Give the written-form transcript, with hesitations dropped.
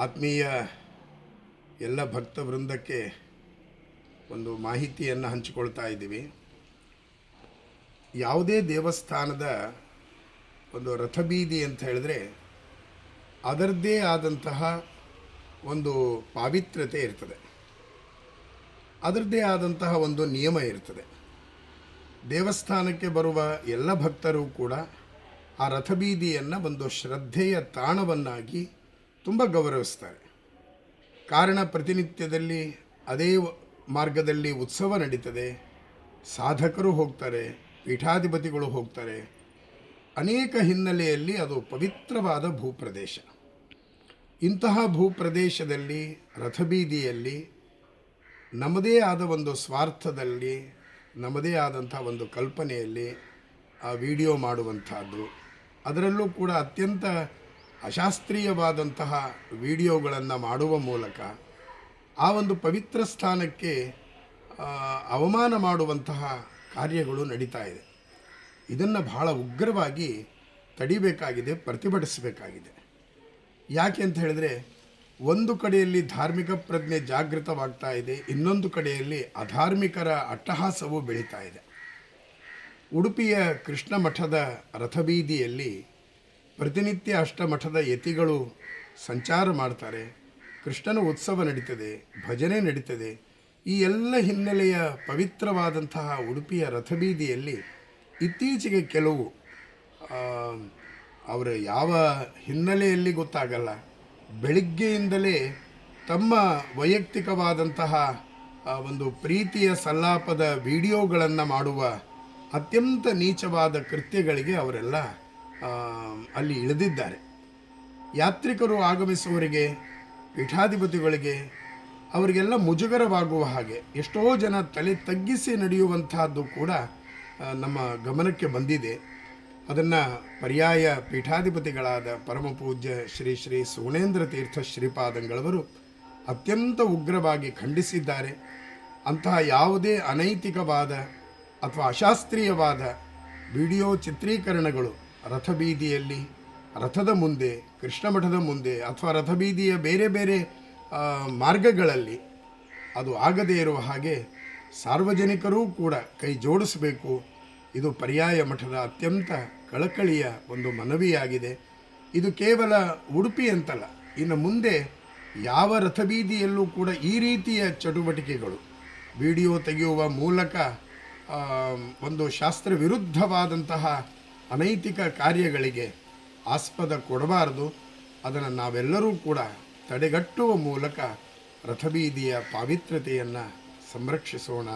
ಆತ್ಮೀಯ ಎಲ್ಲ ಭಕ್ತ ವೃಂದಕ್ಕೆ ಒಂದು ಮಾಹಿತಿಯನ್ನು ಹಂಚಿಕೊಳ್ತಾ ಇದ್ದೀವಿ. ಯಾವುದೇ ದೇವಸ್ಥಾನದ ಒಂದು ರಥಬೀದಿ ಅಂತ ಹೇಳಿದ್ರೆ ಅದರದ್ದೇ ಆದಂತಹ ಒಂದು ಪಾವಿತ್ರ್ಯತೆ ಇರ್ತದೆ, ಅದರದ್ದೇ ಆದಂತಹ ಒಂದು ನಿಯಮ ಇರ್ತದೆ. ದೇವಸ್ಥಾನಕ್ಕೆ ಬರುವ ಎಲ್ಲ ಭಕ್ತರು ಕೂಡ ಆ ರಥಬೀದಿಯನ್ನು ಒಂದು ಶ್ರದ್ಧೆಯ ತಾಣವನ್ನಾಗಿ ತುಂಬ ಗೌರವಿಸ್ತಾರೆ. ಕಾರಣ ಪ್ರತಿನಿತ್ಯದಲ್ಲಿ ಅದೇ ಮಾರ್ಗದಲ್ಲಿ ಉತ್ಸವ ನಡೀತದೆ, ಸಾಧಕರು ಹೋಗ್ತಾರೆ, ಪೀಠಾಧಿಪತಿಗಳು ಹೋಗ್ತಾರೆ. ಅನೇಕ ಹಿನ್ನೆಲೆಯಲ್ಲಿ ಅದು ಪವಿತ್ರವಾದ ಭೂಪ್ರದೇಶ. ಇಂತಹ ಭೂಪ್ರದೇಶದಲ್ಲಿ ರಥಬೀದಿಯಲ್ಲಿ ನಮ್ಮದೇ ಆದ ಒಂದು ಸ್ವಾರ್ಥದಲ್ಲಿ, ನಮ್ಮದೇ ಆದಂಥ ಒಂದು ಕಲ್ಪನೆಯಲ್ಲಿ ಆ ವಿಡಿಯೋ ಮಾಡುವಂಥದ್ದು, ಅದರಲ್ಲೂ ಕೂಡ ಅತ್ಯಂತ ಅಶಾಸ್ತ್ರೀಯವಾದಂತಹ ವಿಡಿಯೋಗಳನ್ನು ಮಾಡುವ ಮೂಲಕ ಆ ಒಂದು ಪವಿತ್ರ ಸ್ಥಾನಕ್ಕೆ ಅವಮಾನ ಮಾಡುವಂತಹ ಕಾರ್ಯಗಳು ನಡೀತಾ ಇದೆ. ಇದನ್ನು ಬಹಳ ಉಗ್ರವಾಗಿ ತಡಿಬೇಕಾಗಿದೆ, ಪ್ರತಿಭಟಿಸಬೇಕಾಗಿದೆ. ಯಾಕೆ ಅಂತ ಹೇಳಿದ್ರೆ, ಒಂದು ಕಡೆಯಲ್ಲಿ ಧಾರ್ಮಿಕ ಪ್ರಜ್ಞೆ ಜಾಗೃತವಾಗ್ತಾ ಇದೆ, ಇನ್ನೊಂದು ಕಡೆಯಲ್ಲಿ ಅಧಾರ್ಮಿಕರ ಅಟ್ಟಹಾಸವು ಬೆಳೀತಾ ಇದೆ. ಉಡುಪಿಯ ಕೃಷ್ಣ ಮಠದ ರಥಬೀದಿಯಲ್ಲಿ ಪ್ರತಿನಿತ್ಯ ಅಷ್ಟಮಠದ ಯತಿಗಳು ಸಂಚಾರ ಮಾಡ್ತಾರೆ, ಕೃಷ್ಣನ ಉತ್ಸವ ನಡೀತದೆ, ಭಜನೆ ನಡೀತದೆ. ಈ ಎಲ್ಲ ಹಿನ್ನೆಲೆಯ ಪವಿತ್ರವಾದಂತಹ ಉಡುಪಿಯ ರಥಬೀದಿಯಲ್ಲಿ ಇತ್ತೀಚೆಗೆ ಕೆಲವು ಅವರ ಯಾವ ಹಿನ್ನೆಲೆಯಲ್ಲಿ ಗೊತ್ತಾಗಲ್ಲ, ಬೆಳಿಗ್ಗೆಯಿಂದಲೇ ತಮ್ಮ ವೈಯಕ್ತಿಕವಾದಂತಹ ಒಂದು ಪ್ರೀತಿಯ ಸಲ್ಲಾಪದ ವಿಡಿಯೋಗಳನ್ನು ಮಾಡುವ ಅತ್ಯಂತ ನೀಚವಾದ ಕೃತ್ಯಗಳಿಗೆ ಅವರೆಲ್ಲ ಅಲ್ಲಿ ಇಳಿದಿದ್ದಾರೆ. ಯಾತ್ರಿಕರು ಆಗಮಿಸುವವರಿಗೆ, ಪೀಠಾಧಿಪತಿಗಳಿಗೆ, ಅವರಿಗೆಲ್ಲ ಮುಜುಗರವಾಗುವ ಹಾಗೆ ಎಷ್ಟೋ ಜನ ತಲೆ ತಗ್ಗಿಸಿ ನಡೆಯುವಂತಹದ್ದು ಕೂಡ ನಮ್ಮ ಗಮನಕ್ಕೆ ಬಂದಿದೆ. ಅದನ್ನು ಪರ್ಯಾಯ ಪೀಠಾಧಿಪತಿಗಳಾದ ಪರಮ ಪೂಜ್ಯ ಶ್ರೀ ಶ್ರೀ ಸುಗುಣೇಂದ್ರ ತೀರ್ಥ ಶ್ರೀಪಾದಂಗಳವರು ಅತ್ಯಂತ ಉಗ್ರವಾಗಿ ಖಂಡಿಸಿದ್ದಾರೆ. ಅಂತಹ ಯಾವುದೇ ಅನೈತಿಕವಾದ ಅಥವಾ ಅಶಾಸ್ತ್ರೀಯವಾದ ವಿಡಿಯೋ ಚಿತ್ರೀಕರಣಗಳು ರಥಬೀದಿಯಲ್ಲಿ, ರಥದ ಮುಂದೆ, ಕೃಷ್ಣ ಮಠದ ಮುಂದೆ ಅಥವಾ ರಥಬೀದಿಯ ಬೇರೆ ಬೇರೆ ಮಾರ್ಗಗಳಲ್ಲಿ ಅದು ಆಗದೇ ಇರುವ ಹಾಗೆ ಸಾರ್ವಜನಿಕರೂ ಕೂಡ ಕೈ ಜೋಡಿಸಬೇಕು. ಇದು ಪರ್ಯಾಯ ಮಠದ ಅತ್ಯಂತ ಕಳಕಳಿಯ ಒಂದು ಮನವಿಯಾಗಿದೆ. ಇದು ಕೇವಲ ಉಡುಪಿ ಅಂತಲ್ಲ, ಇನ್ನು ಮುಂದೆ ಯಾವ ರಥಬೀದಿಯಲ್ಲೂ ಕೂಡ ಈ ರೀತಿಯ ಚಟುವಟಿಕೆಗಳು, ವಿಡಿಯೋ ತೆಗೆಯುವ ಮೂಲಕ ಒಂದು ಶಾಸ್ತ್ರ ವಿರುದ್ಧವಾದಂತಹ ಅನೈತಿಕ ಕಾರ್ಯಗಳಿಗೆ ಆಸ್ಪದ ಕೊಡಬಾರದು. ಅದನ್ನು ನಾವೆಲ್ಲರೂ ಕೂಡ ತಡೆಗಟ್ಟುವ ಮೂಲಕ ರಥಬೀದಿಯ ಪಾವಿತ್ರ್ಯತೆಯನ್ನು ಸಂರಕ್ಷಿಸೋಣ.